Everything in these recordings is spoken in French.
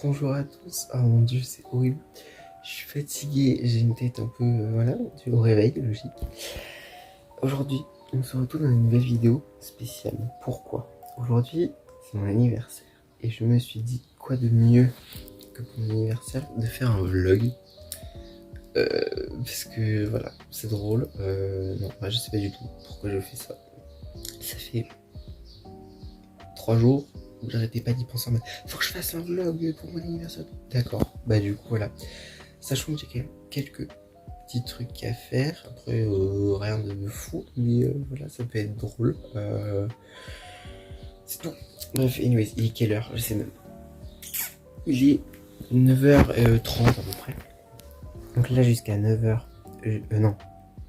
Bonjour à tous. Oh mon dieu, c'est horrible. Je suis fatigué, j'ai une tête un peu, voilà, au réveil, logique. Aujourd'hui, on se retrouve dans une nouvelle vidéo spéciale. Pourquoi? Aujourd'hui, c'est mon anniversaire. Et je me suis dit, quoi de mieux que pour mon anniversaire de faire un vlog. Parce que, voilà, c'est drôle. Non, je sais pas du tout pourquoi je fais ça. Ça fait 3 jours où j'arrêtais pas d'y penser en mode faut que je fasse un vlog pour mon anniversaire. D'accord, bah du coup voilà. Sachant que j'ai quelques petits trucs à faire. Après rien de fou, mais voilà, ça peut être drôle. C'est tout. Bref, anyways, il est quelle heure? Je sais même. Il est 9h30 à peu près. Donc là jusqu'à 9h. Non,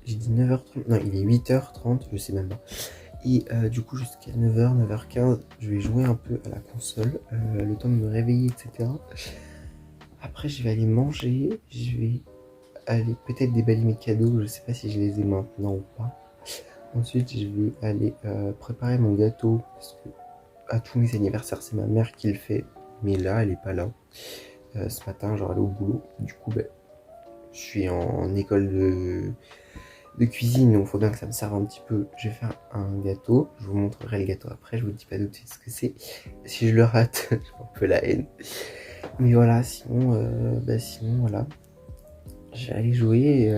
j'ai dit 9h30. Non, il est 8h30, je sais même pas. Et du coup jusqu'à 9h, 9h15, je vais jouer un peu à la console, le temps de me réveiller, etc. Après je vais aller manger, je vais aller peut-être déballer mes cadeaux, je sais pas si je les ai maintenant ou pas. Ensuite je vais aller préparer mon gâteau, parce que à tous mes anniversaires c'est ma mère qui le fait, mais là elle est pas là. Ce matin genre elle est au boulot, du coup je suis en école de cuisine, donc il faut bien que ça me serve un petit peu. Je vais faire un gâteau, je vous montrerai le gâteau après, je vous dis pas tout de suite ce que c'est. Si je le rate, j'ai un peu la haine. Mais voilà, sinon voilà. Je vais aller jouer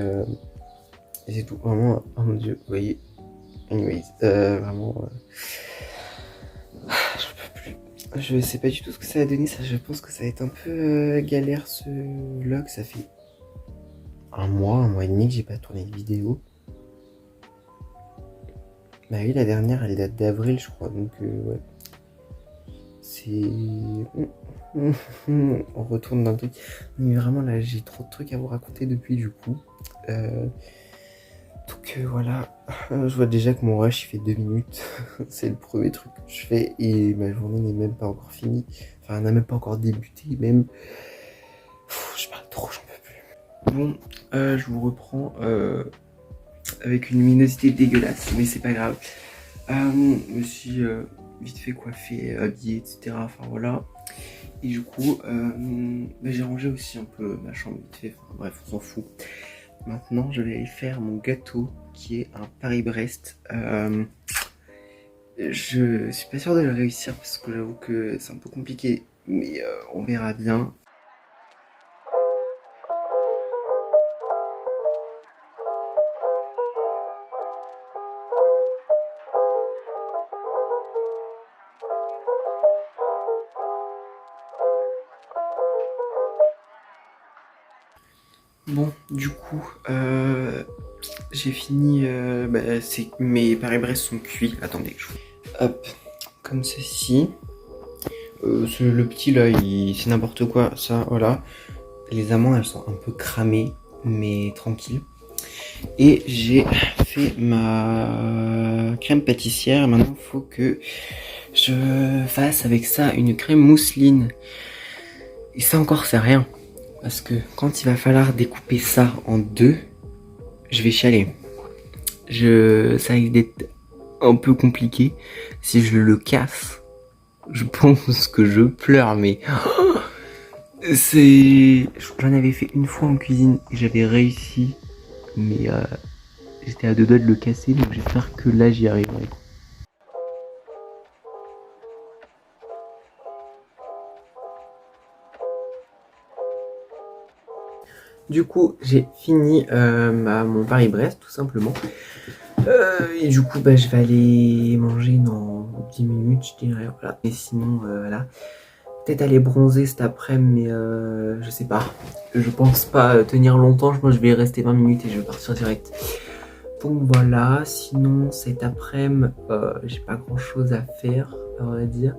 et c'est tout. Vraiment, oh mon dieu, vous voyez. Anyways, vraiment, j'en peux plus. Je sais pas du tout ce que ça va donner, ça, je pense que ça va être un peu galère ce vlog, ça fait un mois et demi que j'ai pas tourné de vidéo. Bah oui, la dernière elle date d'avril je crois, donc ouais. C'est... On retourne dans le truc. Mais vraiment là j'ai trop de trucs à vous raconter depuis du coup. Donc voilà, je vois déjà que mon rush il fait 2 minutes. C'est le premier truc que je fais et ma journée n'est même pas encore finie. Enfin elle n'a même pas encore débuté même. Je parle trop, j'en peux plus. Bon, je vous reprends avec une luminosité dégueulasse, mais c'est pas grave. Je me suis vite fait coiffer, habillé, etc. Enfin voilà. Et du coup, j'ai rangé aussi un peu ma chambre vite fait. Enfin bref, on s'en fout. Maintenant, je vais aller faire mon gâteau qui est un Paris-Brest. Je suis pas sûr de le réussir parce que j'avoue que c'est un peu compliqué, mais on verra bien. Bon, du coup, j'ai fini. Mes Paris-Brest sont cuits. Attendez, hop, comme ceci. Le petit là, c'est n'importe quoi, ça, voilà. Les amandes, elles sont un peu cramées, mais tranquille. Et j'ai fait ma crème pâtissière. Maintenant, il faut que je fasse avec ça une crème mousseline. Et ça encore, c'est rien. Parce que quand il va falloir découper ça en deux, je vais chialer. Ça risque d'être un peu compliqué. Si je le casse, je pense que je pleure, mais... J'en avais fait une fois en cuisine et j'avais réussi. Mais j'étais à 2 doigts de le casser, donc j'espère que là j'y arriverai. Du coup, j'ai fini mon Paris-Brest, tout simplement. Et du coup, je vais aller manger dans 10 minutes, je dirais. Voilà. Et sinon, voilà. Peut-être aller bronzer cet après-midi, mais je sais pas. Je pense pas tenir longtemps. Moi, je vais rester 20 minutes et je vais partir direct. Donc voilà. Sinon, cet après-midi, j'ai pas grand-chose à faire, à vrai dire.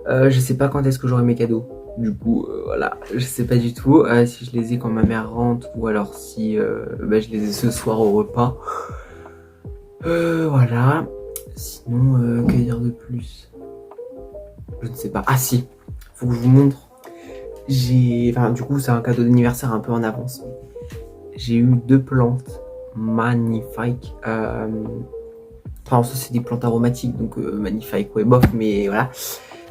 Je sais pas quand est-ce que j'aurai mes cadeaux. Du coup, voilà, je sais pas du tout si je les ai quand ma mère rentre ou alors si je les ai ce soir au repas. Voilà. Sinon, que dire de plus? Je ne sais pas. Ah si, faut que je vous montre. Du coup, c'est un cadeau d'anniversaire un peu en avance. J'ai eu 2 plantes magnifiques. Ça c'est des plantes aromatiques, donc magnifiques, ouais, bof, mais voilà.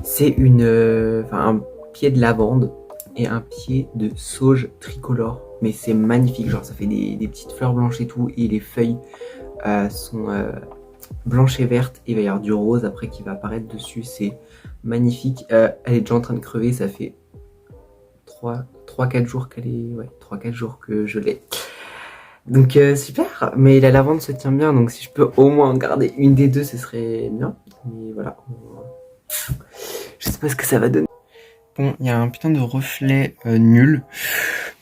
C'est un pied de lavande et un pied de sauge tricolore. Mais c'est magnifique, genre ça fait des petites fleurs blanches et tout, et les feuilles sont blanches et vertes, et il va y avoir du rose après qui va apparaître dessus, c'est magnifique. Elle est déjà en train de crever, ça fait 3-4 jours qu'elle est... Ouais, 3-4 jours que je l'ai. Donc super, mais la lavande se tient bien, donc si je peux au moins en garder une des deux, ce serait bien. Mais voilà, je sais pas ce que ça va donner. Bon, il y a un putain de reflet nul.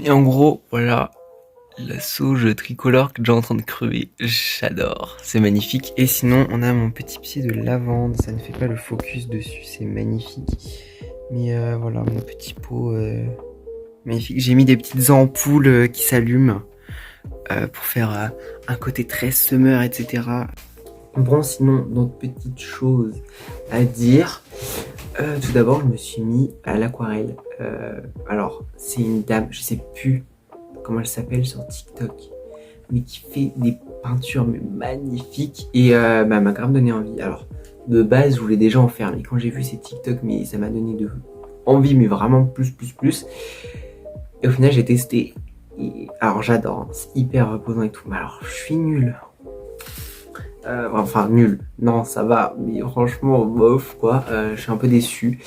Et en gros, voilà, la sauge tricolore qui est déjà en train de crever. J'adore, c'est magnifique. Et sinon, on a mon petit pied de lavande. Ça ne fait pas le focus dessus, c'est magnifique. Mais voilà, mon petit pot magnifique. J'ai mis des petites ampoules qui s'allument pour faire un côté très summer, etc. Bon, sinon, d'autres petites choses à dire. Tout d'abord, je me suis mis à l'aquarelle. Alors, c'est une dame, je sais plus comment elle s'appelle sur TikTok, mais qui fait des peintures mais magnifiques et m'a grave donné envie. Alors, de base, je voulais déjà en faire, mais quand j'ai vu ces TikTok, mais ça m'a donné envie, mais vraiment plus. Et au final, j'ai testé. Et, alors, j'adore, hein, c'est hyper reposant et tout. Mais alors, je suis nul. Enfin nul, non ça va, mais franchement bof quoi, je suis un peu déçu.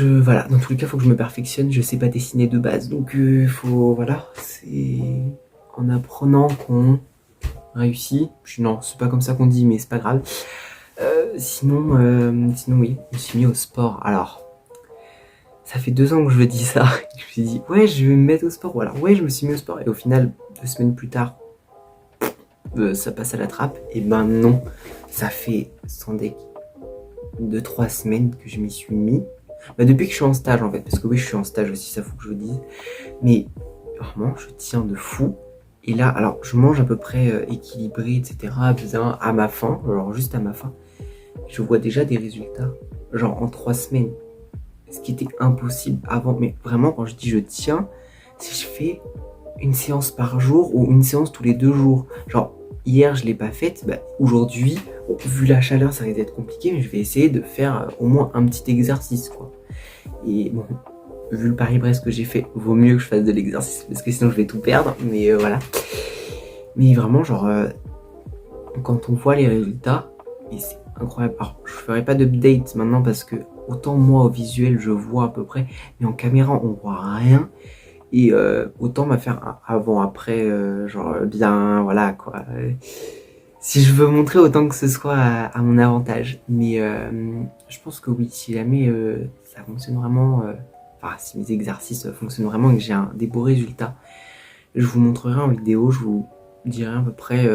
Voilà, dans tous les cas faut que je me perfectionne, je sais pas dessiner de base, donc voilà, c'est en apprenant qu'on réussit. Non, c'est pas comme ça qu'on dit, mais c'est pas grave. Sinon oui, je me suis mis au sport. Alors, ça fait 2 ans que je dis ça, je me suis dit ouais je vais me mettre au sport, ou alors ouais je me suis mis au sport, et au final 2 semaines plus tard, ça passe à la trappe. Et ben non, ça fait sans deck 2-3 semaines que je m'y suis mis. Depuis que je suis en stage en fait, parce que oui je suis en stage aussi, ça faut que je vous dise. Mais vraiment je tiens de fou. Et là, alors je mange à peu près équilibré, etc. Bien à ma faim, alors juste à ma faim. Je vois déjà des résultats, genre en 3 semaines. Ce qui était impossible avant. Mais vraiment quand je dis je tiens, si je fais une séance par jour ou une séance tous les 2 jours. Genre hier je l'ai pas faite, aujourd'hui, vu la chaleur ça risque d'être compliqué, mais je vais essayer de faire au moins un petit exercice quoi. Et bon, vu le Paris-Brest que j'ai fait, vaut mieux que je fasse de l'exercice parce que sinon je vais tout perdre, mais voilà. Mais vraiment genre, quand on voit les résultats, et c'est incroyable. Alors je ferai pas d'update maintenant parce que autant moi au visuel je vois à peu près, mais en caméra on voit rien. Et autant m'a faire un avant-après, genre bien, voilà quoi. Si je veux montrer, autant que ce soit à mon avantage. Mais je pense que oui, si jamais ça fonctionne vraiment, enfin si mes exercices fonctionnent vraiment et que j'ai des beaux résultats, je vous montrerai en vidéo, je vous dirai à peu près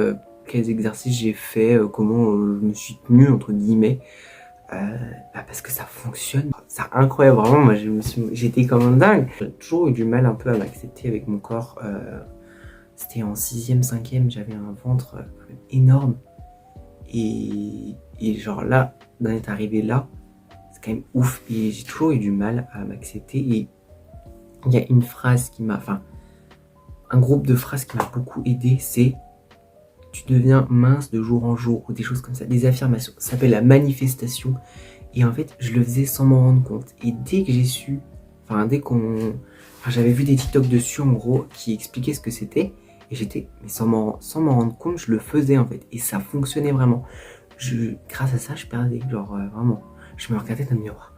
quels exercices j'ai fait, comment je me suis tenu entre guillemets. Parce que ça fonctionne, c'est incroyable, vraiment. Moi j'étais comme un dingue. J'ai toujours eu du mal un peu à m'accepter avec mon corps. C'était en 6ème, 5ème, j'avais un ventre quand même énorme, et genre là d'en être arrivé là, c'est quand même ouf. Et j'ai toujours eu du mal à m'accepter. Et il y a une phrase qui m'a, enfin un groupe de phrases qui m'a beaucoup aidé, c'est tu deviens mince de jour en jour, ou des choses comme ça, des affirmations. Ça s'appelle la manifestation. Et en fait, je le faisais sans m'en rendre compte. Et dès que j'ai su, j'avais vu des TikTok dessus en gros qui expliquaient ce que c'était. Et j'étais, mais sans m'en rendre compte, je le faisais en fait. Et ça fonctionnait vraiment. Grâce à ça, je perdais, genre vraiment. Je me regardais dans le miroir.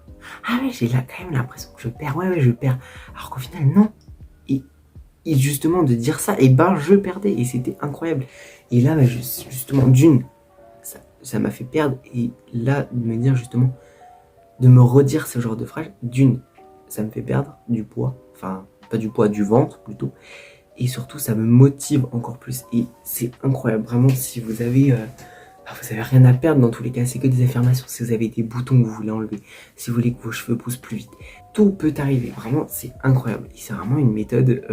Ah ouais, j'ai là quand même l'impression que je perds. Ouais, je perds. Alors qu'au final, non. Et justement de dire ça, et je perdais, et c'était incroyable. Et là justement ça m'a fait perdre, et là de me dire justement, de me redire ce genre de phrase, ça me fait perdre du poids, enfin pas du poids, du ventre plutôt, et surtout ça me motive encore plus. Et c'est incroyable vraiment. Si vous avez rien à perdre, dans tous les cas c'est que des affirmations. Si vous avez des boutons que vous voulez enlever, si vous voulez que vos cheveux poussent plus vite, tout peut arriver, vraiment c'est incroyable. Et c'est vraiment une méthode,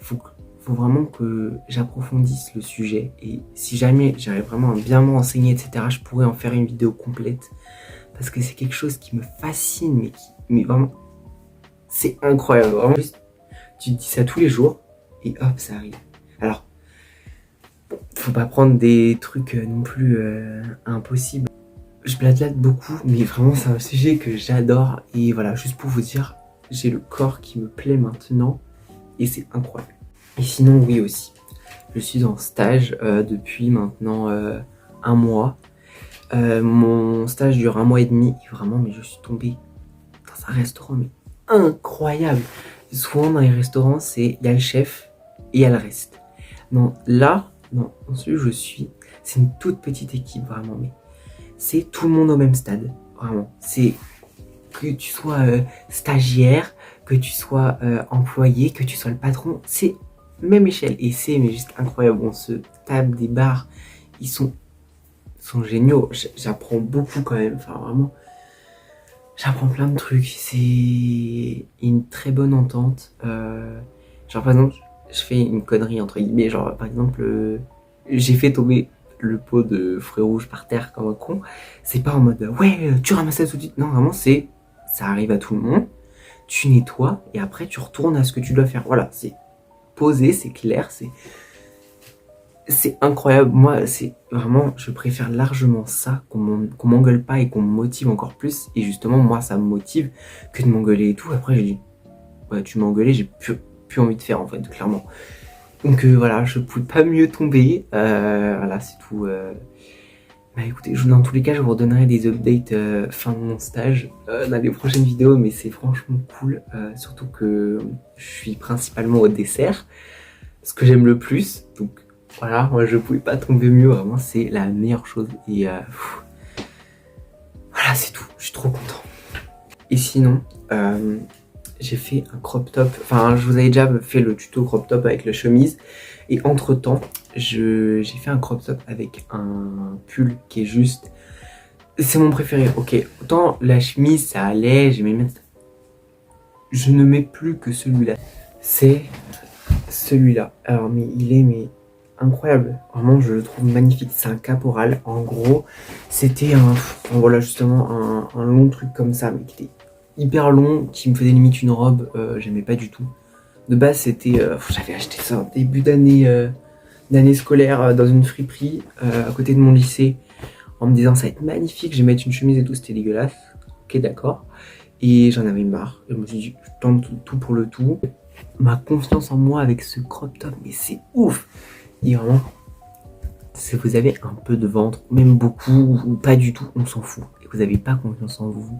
faut vraiment que j'approfondisse le sujet. Et si jamais j'arrive vraiment à bien m'enseigner, etc., je pourrais en faire une vidéo complète, parce que c'est quelque chose qui me fascine, mais vraiment c'est incroyable. Vraiment, tu te dis ça tous les jours et hop ça arrive. Alors faut pas prendre des trucs non plus impossibles. Je blablate beaucoup, mais vraiment c'est un sujet que j'adore. Et voilà, juste pour vous dire, j'ai le corps qui me plaît maintenant et c'est incroyable. Et sinon, oui aussi, je suis en stage depuis maintenant un mois. Mon stage dure un mois et demi et vraiment, mais je suis tombée dans un restaurant mais incroyable. Souvent dans les restaurants, il y a le chef et il y a le reste. Non, là, non, ensuite je suis, c'est une toute petite équipe vraiment, mais c'est tout le monde au même stade, vraiment. C'est que tu sois stagiaire, que tu sois employé, que tu sois le patron, c'est même échelle et c'est mais juste incroyable. On se tape des bars, ils sont géniaux. J'apprends beaucoup quand même, enfin vraiment. J'apprends plein de trucs, c'est une très bonne entente. Genre par exemple, je fais une connerie entre guillemets, genre par exemple, j'ai fait tomber le pot de fruits rouges par terre comme un con. C'est pas en mode ouais, tu ramasses ça tout de suite. Non, vraiment, ça arrive à tout le monde. Tu nettoies et après tu retournes à ce que tu dois faire. Voilà, c'est posé, c'est clair, c'est incroyable. Moi, c'est vraiment, je préfère largement ça, qu'on m'engueule pas et qu'on me motive encore plus. Et justement, moi, ça me motive que de m'engueuler et tout. Après, j'ai dit, ouais, tu m'as engueulé, j'ai plus envie de faire en fait, clairement. Donc voilà, je pouvais pas mieux tomber. Voilà, c'est tout. Bah écoutez, dans tous les cas, je vous redonnerai des updates fin de mon stage dans les prochaines vidéos, mais c'est franchement cool. Surtout que je suis principalement au dessert, ce que j'aime le plus. Donc voilà, moi je pouvais pas tomber mieux, vraiment c'est la meilleure chose. Et voilà, c'est tout, je suis trop content. Et sinon, j'ai fait un crop top, enfin je vous avais déjà fait le tuto crop top avec la chemise. Et entre temps, j'ai fait un crop top avec un pull qui est juste... C'est mon préféré, ok. Autant la chemise ça allait, j'aimais mettre... Je ne mets plus que celui-là. C'est celui-là. Alors mais il est incroyable. Vraiment je le trouve magnifique. C'est un caporal. En gros, c'était voilà justement un long truc comme ça, mais qui était hyper long, qui me faisait limite une robe. J'aimais pas du tout. De base c'était... j'avais acheté ça en début d'année scolaire dans une friperie à côté de mon lycée en me disant ça va être magnifique, je vais mettre une chemise et tout, c'était dégueulasse. Ok d'accord. Et j'en avais marre. Et je me suis dit je tente tout pour le tout. Ma confiance en moi avec ce crop top, mais c'est ouf. Et vraiment, si vous avez un peu de ventre, même beaucoup ou pas du tout, on s'en fout. Et vous n'avez pas confiance en vous,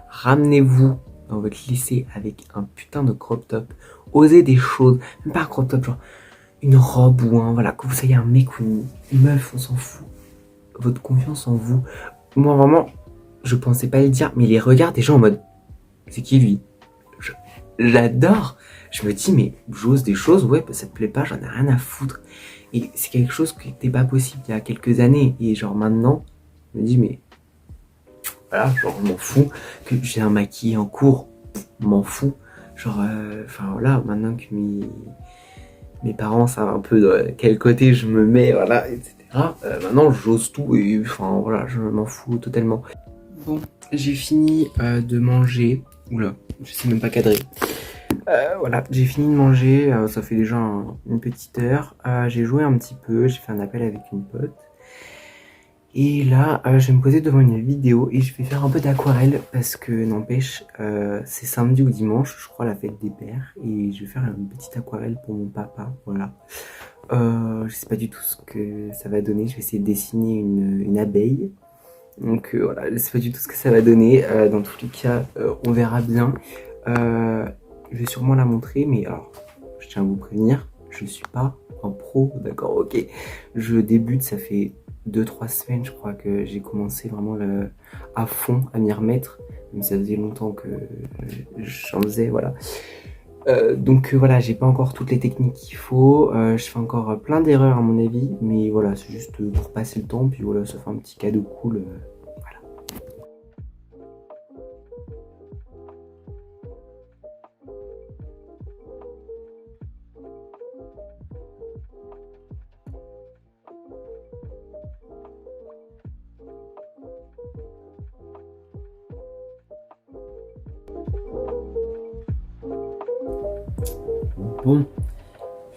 ramenez-vous dans votre lycée avec un putain de crop top. Osez des choses, même pas un crop top, genre une robe ou voilà, que vous soyez un mec ou une meuf, on s'en fout. Votre confiance en vous. Moi vraiment, je pensais pas le dire, mais les regards des gens en mode, c'est qui lui? J'adore. Je me dis, mais j'ose des choses, ouais, bah, ça te plaît pas, j'en ai rien à foutre. Et c'est quelque chose qui n'était pas possible il y a quelques années. Et genre maintenant, je me dis, mais voilà, genre je m'en fous. Que j'ai un maquillage en cours, m'en fous. Genre, enfin voilà, maintenant que mes parents savent un peu de quel côté je me mets, voilà, etc. Maintenant j'ose tout et enfin voilà, je m'en fous totalement. Bon, j'ai fini de manger. Oula, je sais même pas cadrer. Voilà, j'ai fini de manger, ça fait déjà une petite heure. J'ai joué un petit peu, j'ai fait un appel avec une pote. Et là, je vais me poser devant une vidéo et je vais faire un peu d'aquarelle parce que n'empêche, c'est samedi ou dimanche, je crois, la fête des pères. Et je vais faire une petite aquarelle pour mon papa, voilà. Je sais pas du tout ce que ça va donner, je vais essayer de dessiner une abeille. Donc voilà, je sais pas du tout ce que ça va donner. Dans tous les cas, on verra bien. Je vais sûrement la montrer, mais alors, je tiens à vous prévenir, je ne suis pas un pro, d'accord, ok. Je débute, ça fait 2-3 semaines, je crois, que j'ai commencé vraiment à fond à m'y remettre. Même ça faisait longtemps que j'en faisais, voilà. Donc voilà, j'ai pas encore toutes les techniques qu'il faut. Je fais encore plein d'erreurs à mon avis, mais voilà, c'est juste pour passer le temps, puis voilà, ça fait un petit cadeau cool. Voilà. Bon,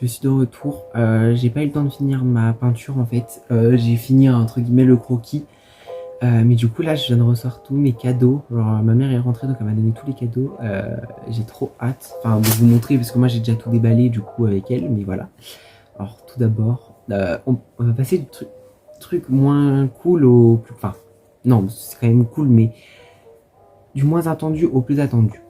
je suis de retour. J'ai pas eu le temps de finir ma peinture en fait. J'ai fini entre guillemets le croquis. Mais du coup là je viens de ressortir tous mes cadeaux. Genre ma mère est rentrée donc elle m'a donné tous les cadeaux. J'ai trop hâte de vous montrer parce que moi j'ai déjà tout déballé du coup avec elle. Mais voilà. Alors tout d'abord, on va passer du truc moins cool au plus... Enfin non c'est quand même cool mais du moins attendu au plus attendu.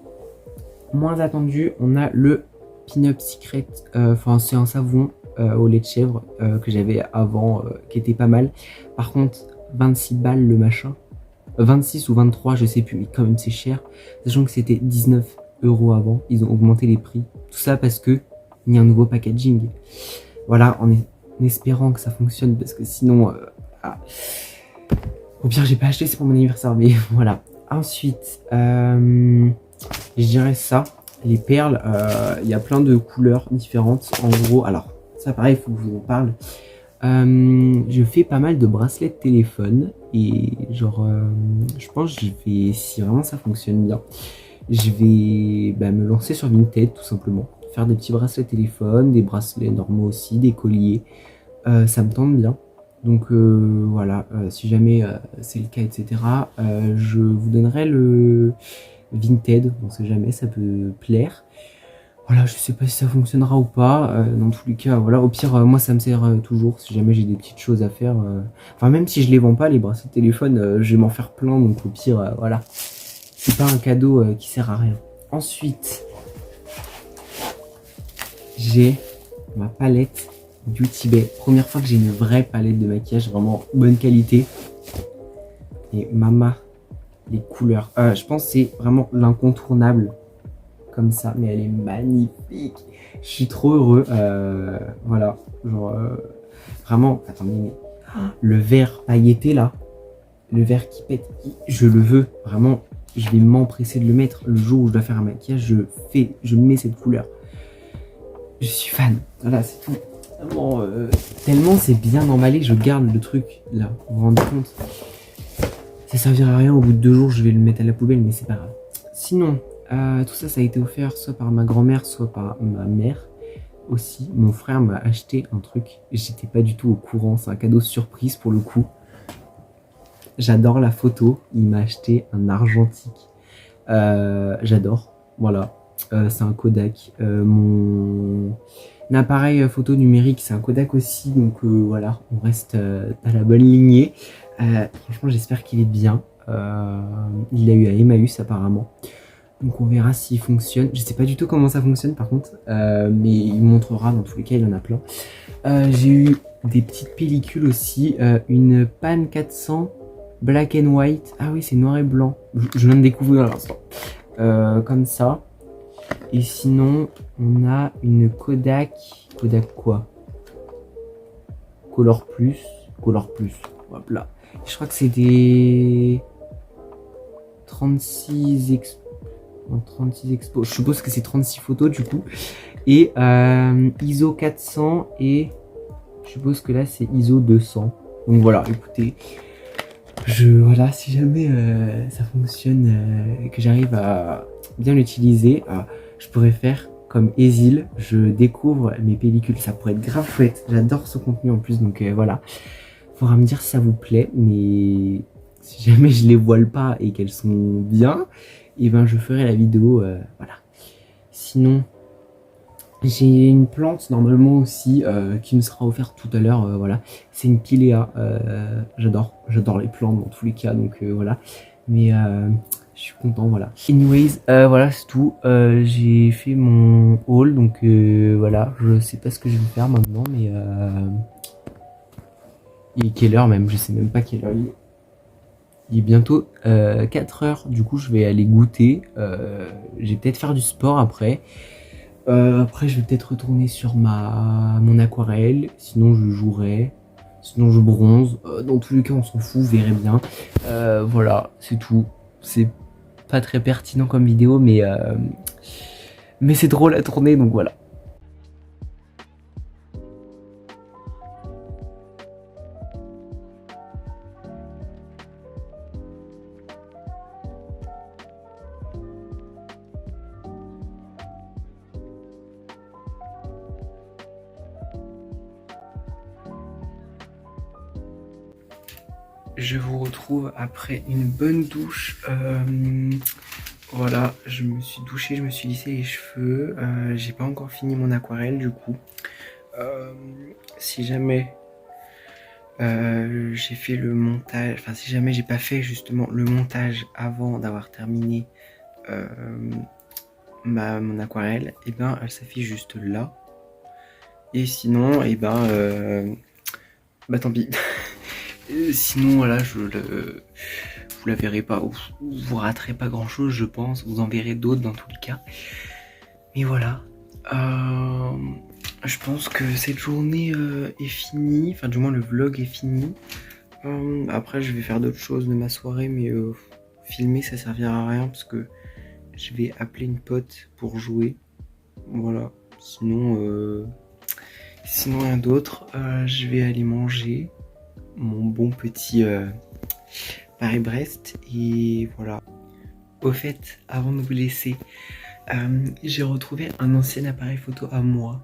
Moins attendu, on a le Pin-Up Secret. Enfin c'est un savon au lait de chèvre que j'avais avant qui était pas mal. Par contre 26 balles le machin. 26 ou 23, je sais plus, mais quand même c'est cher. Sachant que c'était 19 € avant, ils ont augmenté les prix. Tout ça parce que il y a un nouveau packaging. Voilà, en espérant que ça fonctionne, parce que sinon, au pire j'ai pas acheté, c'est pour mon anniversaire, mais voilà. Ensuite, je dirais ça, les perles, il y a plein de couleurs différentes. En gros, alors ça pareil, il faut que je vous en parle. Je fais pas mal de bracelets de téléphone et genre je pense que je vais, si vraiment ça fonctionne bien, je vais me lancer sur Vinted tout simplement, faire des petits bracelets téléphone, des bracelets normaux aussi, des colliers, ça me tente bien. Donc voilà, si jamais c'est le cas etc, je vous donnerai le Vinted, on sait jamais, ça peut plaire. Voilà, je sais pas si ça fonctionnera ou pas. Dans tous les cas, voilà, au pire, moi ça me sert toujours si jamais j'ai des petites choses à faire. Enfin, même si je les vends pas, les bracelets de téléphone, je vais m'en faire plein. Donc au pire, voilà. C'est pas un cadeau qui sert à rien. Ensuite, j'ai ma palette Beauty Bay. Première fois que j'ai une vraie palette de maquillage, vraiment bonne qualité. Et Mama, les couleurs. Je pense que c'est vraiment l'incontournable. Comme ça, mais elle est magnifique. Je suis trop heureux. Voilà, genre vraiment. Attendez, mais le vert pailleté là, le vert qui pète, je le veux vraiment. Je vais m'empresser de le mettre le jour où je dois faire un maquillage. Je mets cette couleur. Je suis fan. Voilà, c'est tout. Vraiment, tellement c'est bien emballé. Je garde le truc là. Vous vous rendez compte? Ça servira à rien. Au bout de 2 jours, je vais le mettre à la poubelle, mais c'est pas grave. Sinon. Tout ça, ça a été offert soit par ma grand-mère, soit par ma mère aussi. Mon frère m'a acheté un truc, j'étais pas du tout au courant, c'est un cadeau surprise pour le coup. J'adore la photo, il m'a acheté un argentique. J'adore, voilà. C'est un Kodak. Mon appareil photo numérique, c'est un Kodak aussi, donc voilà, on reste à la bonne lignée. Franchement, j'espère qu'il est bien. Il l'a eu à Emmaüs apparemment. Donc on verra s'il fonctionne. Je sais pas du tout comment ça fonctionne par contre, mais il montrera, dans tous les cas il en a plein. J'ai eu des petites pellicules aussi, une Pan 400 Black and White. Ah oui, c'est noir et blanc, je viens de découvrir à l'instant. Comme ça. Et sinon on a une Kodak quoi, Color Plus, hop là. Je crois que c'est des 36 expos, je suppose que c'est 36 photos du coup, et ISO 400 et je suppose que là c'est ISO 200. Donc voilà, écoutez, voilà, si jamais ça fonctionne, que j'arrive à bien l'utiliser, je pourrais faire comme Ezil, je découvre mes pellicules, ça pourrait être grave chouette, j'adore ce contenu en plus, donc voilà, faudra me dire si ça vous plaît, mais si jamais je les voile pas et qu'elles sont bien, et ben je ferai la vidéo, voilà. Sinon, j'ai une plante normalement aussi qui me sera offerte tout à l'heure, voilà. C'est une Pilea, j'adore les plantes dans tous les cas, donc voilà. Mais je suis content, voilà. Anyways, voilà, c'est tout. J'ai fait mon haul, donc voilà. Je sais pas ce que je vais faire maintenant, mais il est quelle heure même? Je sais même pas quelle heure il est. Il est bientôt 4 heures, du coup je vais aller goûter, je vais peut-être faire du sport après. Après je vais peut-être retourner sur mon aquarelle, sinon je jouerai, sinon je bronze, dans tous les cas on s'en fout, vous verrez bien. Voilà, c'est tout, c'est pas très pertinent comme vidéo mais c'est drôle à tourner donc voilà. je vous retrouve après une bonne douche. Voilà, je me suis douché, je me suis lissé les cheveux. J'ai pas encore fini mon aquarelle du coup. Si jamais j'ai fait le montage, enfin si jamais j'ai pas fait justement le montage avant d'avoir terminé mon aquarelle, et ben elle s'affiche juste là. Et sinon, et ben bah tant pis. Sinon voilà, vous la verrez pas, ou vous raterez pas grand chose je pense, vous en verrez d'autres dans tous les cas. Mais voilà, je pense que cette journée est finie, enfin du moins le vlog est fini. Après je vais faire d'autres choses de ma soirée, mais filmer ça servira à rien parce que je vais appeler une pote pour jouer. Voilà, sinon rien d'autre. Je vais aller manger mon bon petit Paris-Brest et voilà. Au fait, avant de vous laisser, j'ai retrouvé un ancien appareil photo à moi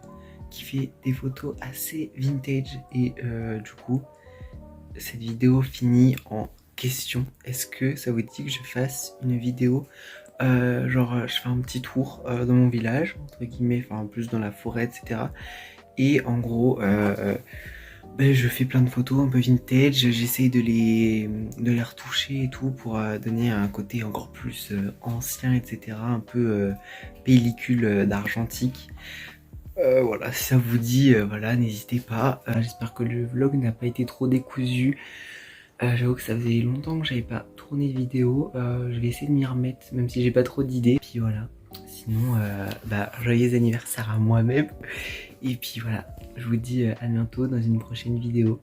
qui fait des photos assez vintage et du coup cette vidéo finit en question. Est-ce que ça vous dit que je fasse une vidéo genre je fais un petit tour dans mon village entre guillemets, enfin plus dans la forêt etc, et en gros ben, je fais plein de photos un peu vintage, j'essaye de les retoucher et tout pour donner un côté encore plus ancien etc, un peu pellicule d'argentique. Voilà, si ça vous dit, voilà, n'hésitez pas. J'espère que le vlog n'a pas été trop décousu. J'avoue que ça faisait longtemps que j'avais pas tourné de vidéo. Je vais essayer de m'y remettre, même si j'ai pas trop d'idées. Puis voilà. Sinon, bah, joyeux anniversaire à moi-même. Et puis voilà, je vous dis à bientôt dans une prochaine vidéo.